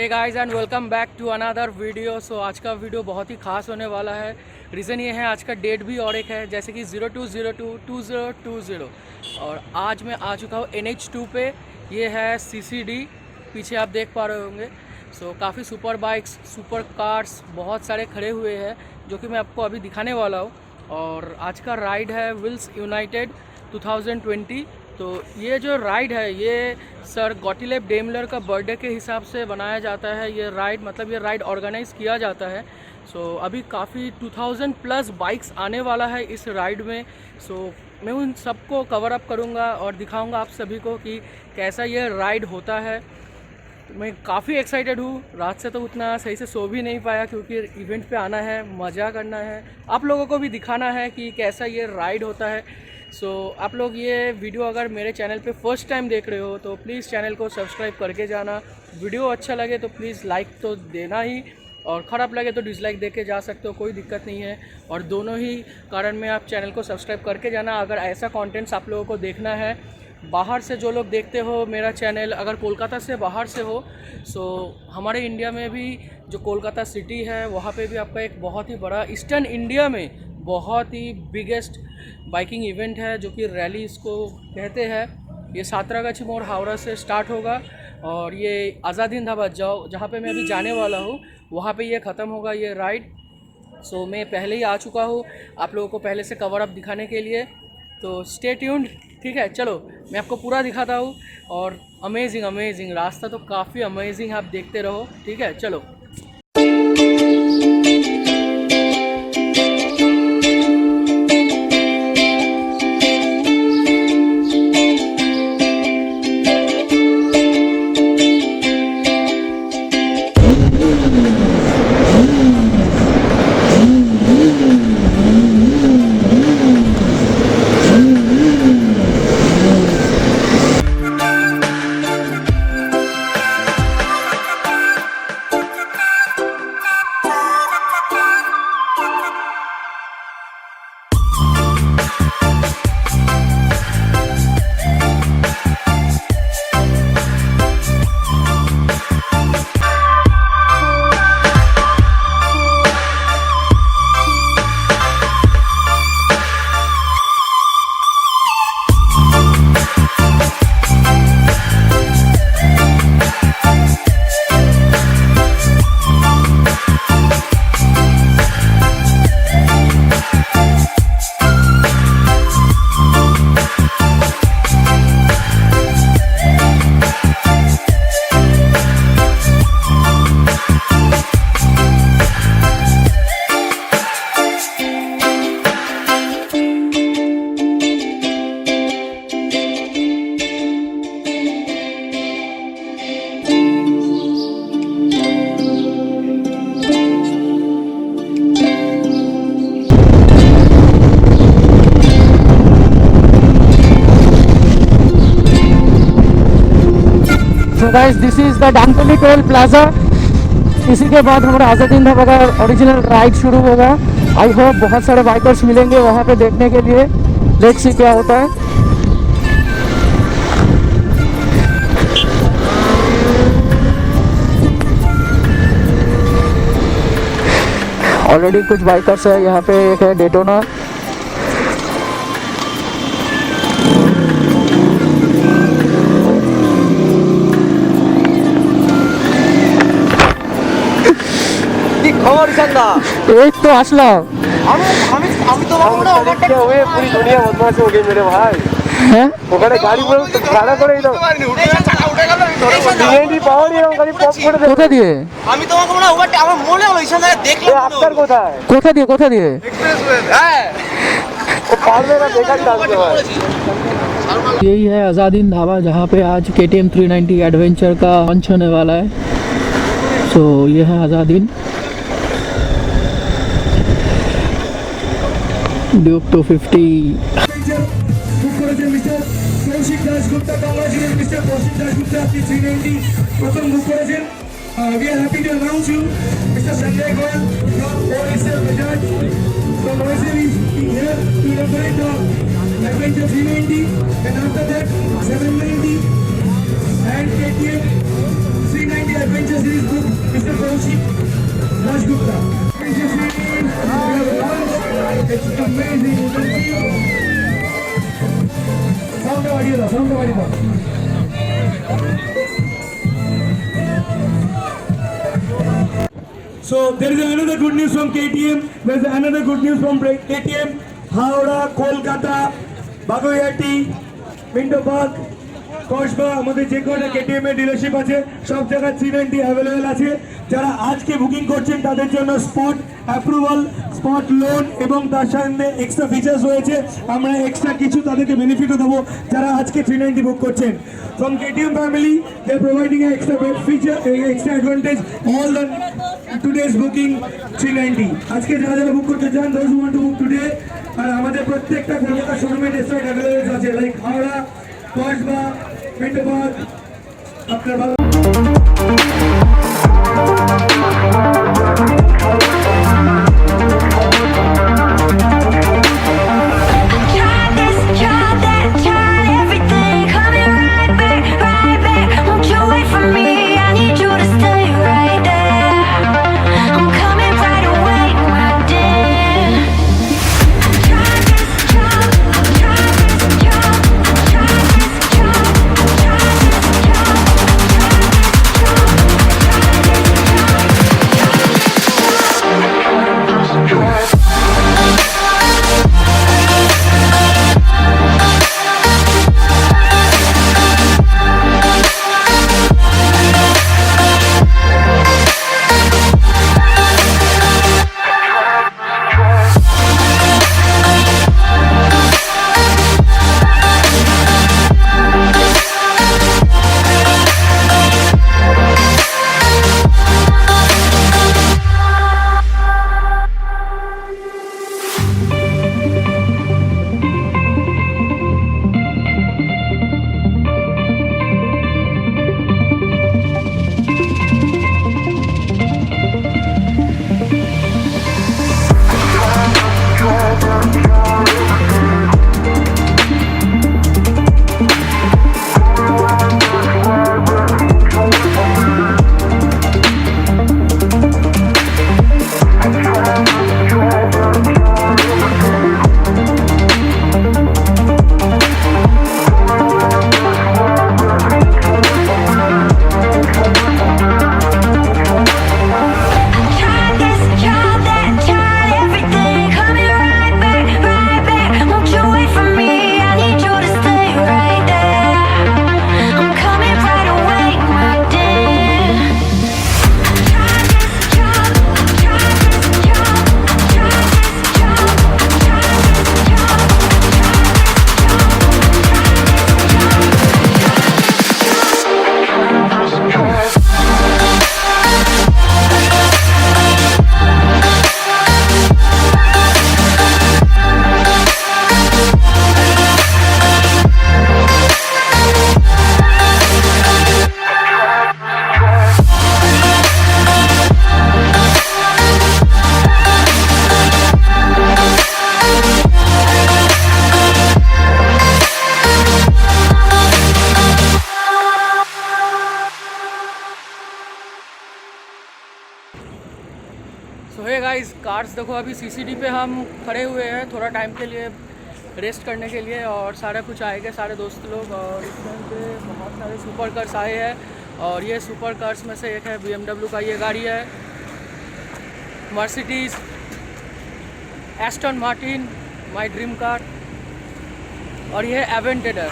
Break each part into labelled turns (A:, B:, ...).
A: Hey guys and welcome back to another video. So आज का video बहुत ही खास होने वाला है। रीज़न ये है आज का डेट भी और एक है, जैसे कि 02/02/2020 और आज मैं आ चुका हूँ NH2 पे। ये है CCD, पीछे आप देख पा रहे होंगे। सो काफ़ी सुपर बाइक्स, सुपर कार्स बहुत सारे खड़े हुए हैं जो कि मैं आपको अभी दिखाने वाला हूँ। और आज का राइड है व्हील्स यूनाइटेड 2020। तो ये जो राइड है ये सर गॉटिलेब डेमलर का बर्थडे के हिसाब से बनाया जाता है। ये राइड मतलब ये राइड ऑर्गेनाइज़ किया जाता है। सो अभी काफ़ी 2000 प्लस बाइक्स आने वाला है इस राइड में। सो मैं उन सबको कवर अप करूँगा और दिखाऊँगा आप सभी को कि कैसा ये राइड होता है। मैं काफ़ी एक्साइटेड हूँ। रात से तो उतना सही से सो भी नहीं पाया क्योंकि इवेंट पे आना है, मज़ा करना है, आप लोगों को भी दिखाना है कि कैसा ये राइड होता है। सो आप लोग ये वीडियो अगर मेरे चैनल पे फर्स्ट टाइम देख रहे हो तो प्लीज़ चैनल को सब्सक्राइब करके जाना। वीडियो अच्छा लगे तो प्लीज़ लाइक तो देना ही, और ख़राब लगे तो डिसलाइक दे के जा सकते हो, कोई दिक्कत नहीं है। और दोनों ही कारण में आप चैनल को सब्सक्राइब करके जाना अगर ऐसा कंटेंट्स आप लोगों को देखना है। बाहर से जो लोग देखते हो मेरा चैनल, अगर कोलकाता से बाहर से हो, सो हमारे इंडिया में भी जो कोलकाता सिटी है वहाँ पे भी आपका एक बहुत ही बड़ा ईस्टर्न इंडिया में बहुत ही बिगेस्ट बाइकिंग इवेंट है जो कि रैली इसको कहते हैं। ये सातरागाछी मोड़ हावड़ा से स्टार्ट होगा और ये आज़ादी ढाबा जहाँ पे मैं अभी जाने वाला हूँ वहाँ पे ये ख़त्म होगा ये राइड। सो मैं पहले ही आ चुका हूँ आप लोगों को पहले से कवर अप दिखाने के लिए, तो स्टे ट्यून्ड। ठीक है, चलो मैं आपको पूरा दिखाता हूँ। और अमेजिंग रास्ता तो काफ़ी अमेजिंग, आप देखते रहो। ठीक है, चलो। So guys, this is the Dankoli toll plaza. इसी के बाद हमारा आज़ादी ढाबा का ओरिजिनल राइड शुरू होगा। आई होप बहुत सारे बाइकर्स मिलेंगे वहाँ पे देखने के लिए। लेट्स सी क्या होता है। ऑलरेडी कुछ बाइकर्स है यहाँ पे। एक है डेटोना, एक तो আসলাম আমি তো पूरी दुनिया बदमाश हो गई मेरे भाई। हैं ওখানে গাড়ি ভাড়া করে দাও ডিএনডি পাওয়া নিয়ে গাড়ি পপ করে দে। কোথা দিয়ে? আমি তোমাকে মনে ওভার আমার মনে হলো এইখানে দেখলাম। আপনার কোথায়? কোথা দিয়ে? এক্সপ্রেসওয়ে। হ্যাঁ ও পারবে না দেখা যাচ্ছে ভাই। यही है आज़ादी ढाबा जहाँ पे आज KTM 390 एडवेंचर का लॉन्च होने वाला है। सो ये है आज़ादी Duke 250। We are happy to announce you, Mr. Sanjay Goyal from Bajaj. So Moise is here to inaugurate the Adventure 390, and after that 790 and KTM 390
B: Adventure Series book, Mr. Kaushik Rajgupta. Adventure Series, we have launched. It's amazing. You can see. Sound of audio, sound of audio. So there is another good news from KTM. There is another good news from KTM. Howrah, Kolkata, Bagoyati, Minto Park, Kasba আমাদের যে কটা KTM এর dealership আছে সব জায়গায় 390 available আছে। যারা আজকে বুকিং করছেন তাদের জন্য স্পট অ্যাপ্রুভাল, স্পট লোন এবং তার সাথে এক্সট্রা ফিচার্স রয়েছে। আমরা এক্সট্রা কিছু তাদেরকে বেনিফিটও দেবো যারা আজকে 390 বুক করছেন। From KTM family, they are providing an extra feature, extra advantage. All the today's booking 390. আজকে যারা যারা বুক করতে চান, those who want to book today, আর আমাদের প্রত্যেকটা কলকাতা শোরুমে ডিসকাউন্ট अवेलेबल আছে, লাইক হাওড়া, কসবা, মিন্টোপার্ক, আপনার ভালো।
A: गाइस कार्स देखो अभी सीसीडी पे हम खड़े हुए हैं थोड़ा टाइम के लिए रेस्ट करने के लिए और सारा कुछ आएंगे सारे दोस्त लोग और इसमें पे बहुत सारे सुपर कार्स आए हैं और ये सुपर कार्स में से एक है BMW का ये गाड़ी है, Mercedes, Aston Martin my dream car और ये है एवेंटेडर।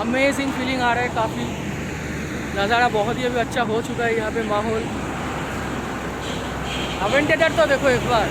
A: अमेजिंग फीलिंग आ रहा है, काफ़ी नज़ारा बहुत ही अभी अच्छा हो चुका है यहाँ पे माहौल। एवेंटेडर तो देखो एक बार,